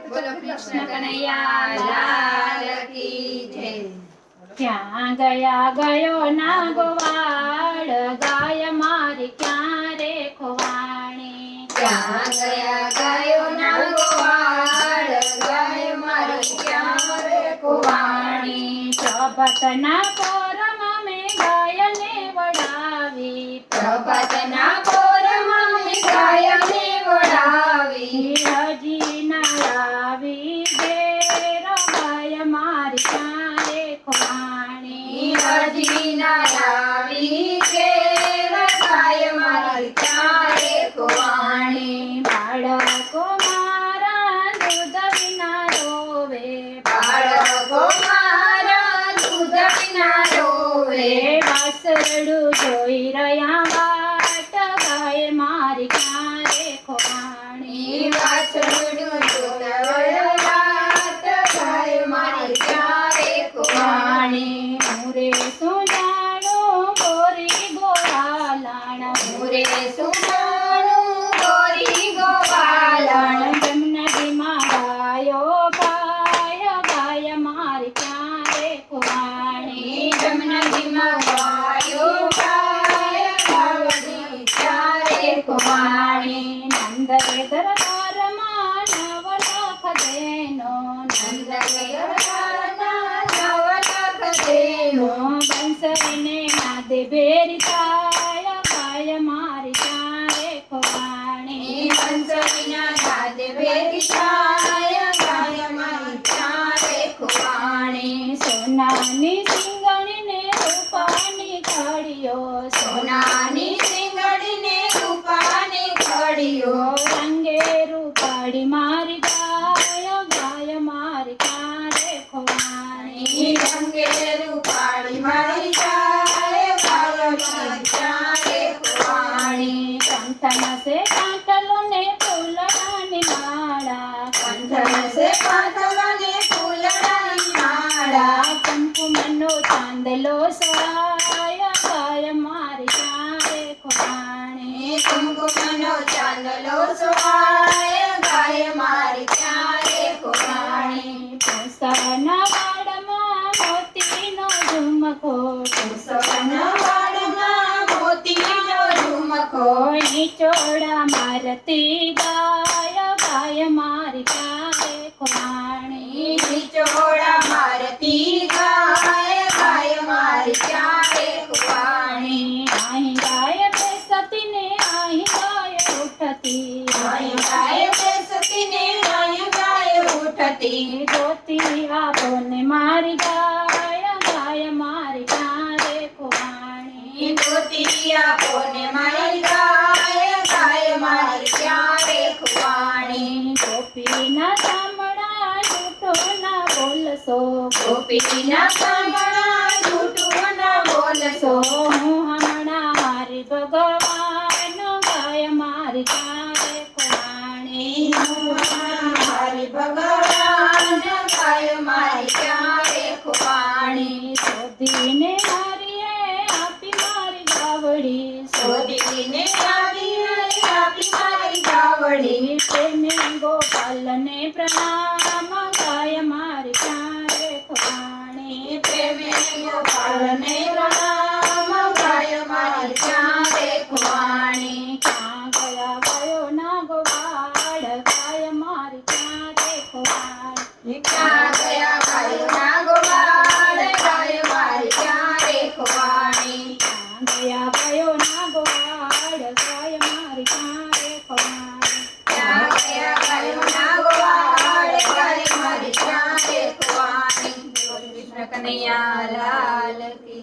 બોલો કૃષ્ણ કનૈયા લાલ કી જય। ક્યાં ગયા ગયો નાગવાડ ગાય મારી ક્યાં રે ખોવાણી। ક્યાં ગયા ગયો નાગવાડ ગાય મારી ક્યાં રે ખોવાણી। પ્રભાતના પોરમાં મેં ગાયને વડાવી। પ્રભાતના પોરમાં મેં ગાયને વડાવી। હજી ના આવી ઘેર ગાય મારી ક્યાં રે ખોવાણી। હજી ના આવી ઘેર ગાય મારી ક્યાં રે ખોવાણી। બાળકો મારા દૂધ વિના રોવે। બાળકો મારા દૂધ વિના રોવે। વાસરડું જોઈ રહ્યા વાટ ગાય મારી ક્યાં રે ખોવાણી। વાછરડું જોડાયો રાત ગાય મારી ક્યાં રે ખોવાણી। મુરે સુજાણું ગોરી ગોવાલાણ। મુરે સુજાણું ગોરી ગોવાલણ। જમનદીમાં ગાયો ગાય ગાય મારી ક્યાં રે ખોવાણી। જમનદીમાં ગાયો ગાય ગાયની ક્યાં રે ખોવાણી। નંદરે દરબારમાં નવલખ દેનો। નંદગરના નવલખ દેનો। બંસરીને નાદે ભેરી થાય ગાય મારી ક્યાં રે ખોવાણી। બંસરીના નાદે ભેગી થાય ગાય મારી ક્યાં રે ખોવાણી। સોનાની સિંગણીને રૂપાની ઘડીઓ। સોનાની સિંગડીને રૂપાની ઘડીઓ। રંગે રૂપાળી મારી ગાય ગાય મારી ક્યાં રે ખોવાણી। રંગે રૂપાળી મારી ગાય ગાય મારી ક્યાં રે ખોવાણી। કંઠન સે કાંટલો ને ફૂલડાની માળા। કંઠન સે પાથલાને ફૂલડાની માળા। કુમકુમનો ચાંદલો સોળાય ગાય મારી ક્યાં રે ખોવાણી। કુમકુમનો ચાંદલો સોહાય ગાય મારી ક્યાં રે ખોવાણી। પૂસના વાડમાં મોતીનો ઝુમખો। સવર્ણ વાડમાં મોતીનો ઝુમખો। ચોડા મારતી ગાય ગાય મારી ક્યાં રે ખોવાણી। નીચોડા મારતી ગાય ગાય મારી ક્યાં રે ખોવાણી। અહીં ગાય બેસતી ને અહીં ગાય ઉઠતી। અહીં ગાય બેસતી ને અહીં ગાય ઉઠતી। ગોતી આપો ને મારી ગાય ગાય મારી ક્યાં રે ખોવાણી। ગોતી આપો ને મારી ગાય ગાય મારી ક્યાં રે ખોવાણી। ગોપીના સામણા જૂઠો ના બોલશો। ગોપીના સાંભળા જૂઠું ન બોલશો। હું હમણાં મારી ભગવાન ગાય મારી ક્યાં રે ખોવાણી। મારી ભગવાન ગાય મારી ક્યાં રે ખોવાણી। શોધીને મારીએ આપી મારી ગાવડી। શોધીને આવીએ આપી મારી ગાવડી। પ્રેમે ગોપાલને પ્રણામ ગાય મારી ક્યાં રે ખોવાણી। પ્રેમે ગોપાલને પ્રણામ ગાય મારી ક્યાં રે ખોવાણી। ક્યાં ગયા ગયો નાગવાડ ગાય મારી ક્યાં રે ખોવાણી। ક્યાં ગયા ગાયો નાગવાડ ગાય મારી ક્યાં રે ખોવાણી। ક્યાં ગયા ગયો નાગવાડ ગાય મારી ક્યાં રે ખોવાણી। ક્યાં ગયા ગાયો નાગવાડ ગાય મારી ક્યાં રે ખોવાણી। બોલો કૃષ્ણ કનૈયા લાલ કી